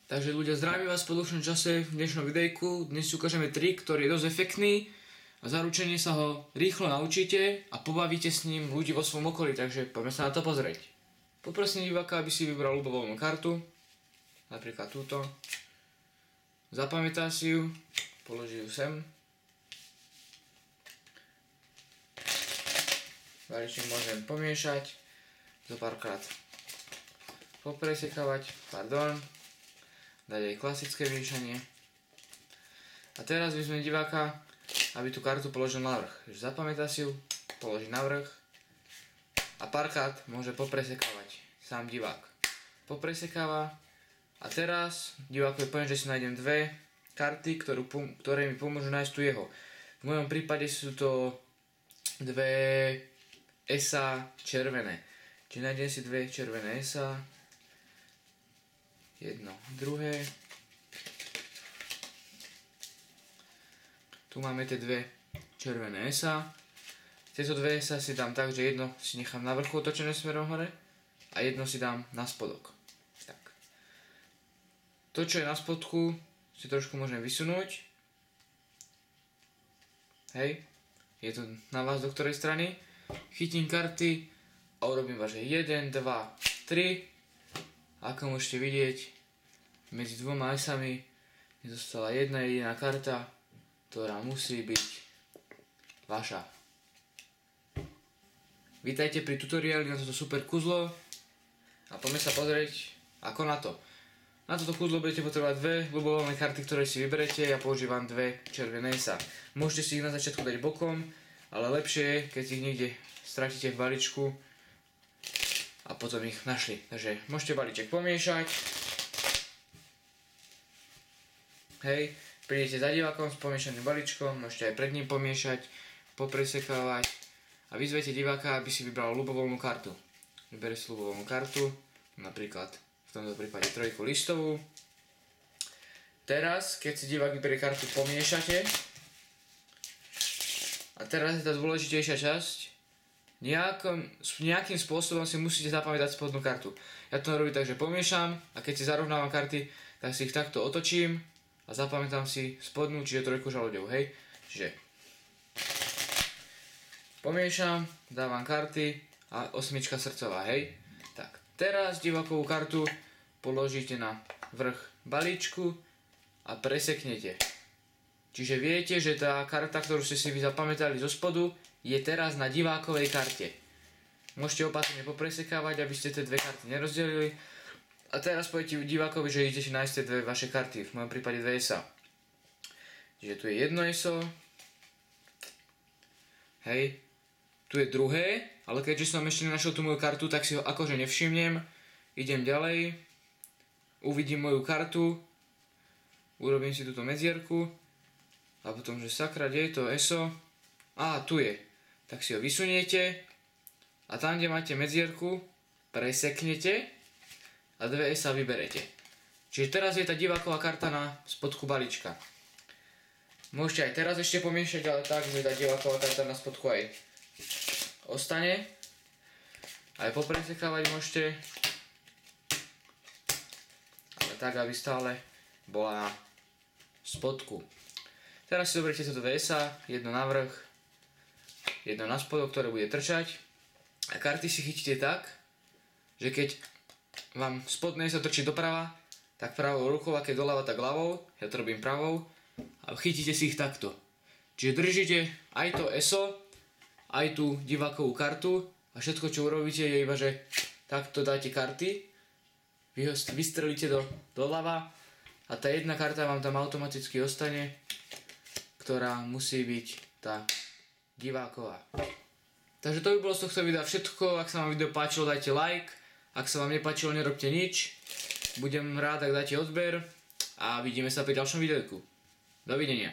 Takže ľudia, zdravím vás po dlhšom čase v dnešnom videjku. Dnes si ukážeme trik, ktorý je dosť efektný a zaručene sa ho rýchlo naučíte a pobavíte s ním ľudí vo svojom okolí, takže poďme sa na to pozrieť. Poprosím diváka, aby si vybral ľubovoľnú kartu, napríklad túto. Zapamätá si ju, položí ju sem. Balíček môžem pomiešať, zo párkrát popresekávať, dať aj klasické miešanie. A teraz vyzvem diváka, aby tú kartu položil na vrch. Zapamätá si ju, položí na vrch a párkrát môže popresekávať sám divák. Popresekáva a teraz divákovi poviem, že si nájdem dve karty, ktoré mi pomôžu nájsť tu jeho. V mojom prípade sú to dve SA červené. Čiže nájdem si dve červené SA. Jedno, druhé. Tu máme tie dve červené SA. Tieto dve SA si dám tak, že jedno si nechám na vrchu otočené smerom hore a jedno si dám na spodok. Tak. To, čo je na spodku, si trošku môžem vysunúť. Hej. Je to na vás, do ktorej strany. Chytím karty a urobím že 1, 2, 3. Ako môžete vidieť, medzi dvoma esami mi zostala jedna jediná karta, ktorá musí byť vaša. Vítajte pri tutoriáli na toto super kuzlo a poďme sa pozrieť ako na to. Na toto kuzlo budete potrebovať dve ľubovoľné karty, ktoré si vyberete. Ja používam dve červené sa. Môžete si ich na začiatku dať bokom, ale lepšie je, keď si ich niekde stratíte v balíčku a potom ich našli. Takže môžete balíček pomiešať. Hej, prídete za divákom s pomiešaným balíčkom, môžete aj pred ním pomiešať, popresekávať a vyzvete diváka, aby si vybral ľubovoľnú kartu. Vybere si ľubovoľnú kartu, napríklad v tomto prípade trojku listovú. Teraz, keď si divák vyberie kartu, pomiešate. A teraz je tá dôležitejšia časť. Nejakým spôsobom si musíte zapamätať spodnú kartu. Ja to robím tak, že pomiešam a keď si zarovnávam karty, tak si ich takto otočím a zapamätám si spodnú, čiže trojku žalúďovú, hej. Čiže pomiešam, dávam karty a osmička srdcová, hej. Tak, teraz divákovú kartu položíte na vrch balíčku a preseknete. Čiže viete, že tá karta, ktorú ste si vy zapamätali zo spodu, je teraz na divákovej karte. Môžete opatrne popresekávať, aby ste tie dve karty nerozdelili. A teraz poviete divákovi, že idete si nájsť tie dve vaše karty, v mojom prípade dve SA. Čiže tu je jedno ESO. Hej. Tu je druhé, ale keďže som ešte nenašiel tú moju kartu, tak si ho akože nevšimnem. Idem ďalej. Uvidím moju kartu. Urobím si túto medzierku. A potom, že sakra, kde je to ESO? Á, tu je. Tak si ho vysuniete a tam, kde máte medzierku, preseknete a dve SA vyberete. Čiže teraz je tá diváková karta na spodku balíčka. Môžete aj teraz ešte pomiešať, ale tak, že tá diváková karta na spodku aj ostane. Aj popresekávať môžete. Ale tak, aby stále bola na spodku. Teraz si zoberiete toto dve SA, jedno na vrch, jedno na spodok, ktoré bude trčať. A karty si chytíte tak, že keď vám spodné sa trčí doprava, tak pravou rukou, a keď doľava, tak ľavou. Ja to robím pravou. A chytíte si ich takto. Čiže držíte aj to ESO, aj tú divákovú kartu a všetko, čo urobíte, je iba, že takto dáte karty, vy ho vystrelíte doľava a tá jedna karta vám tam automaticky ostane, ktorá musí byť tá diváková. Takže to by bolo z tohto videa všetko. Ak sa vám video páčilo, dajte like. Ak sa vám nepáčilo, nerobte nič. Budem rád, ak dáte odber. A vidíme sa pri ďalšom videjku. Dovidenia.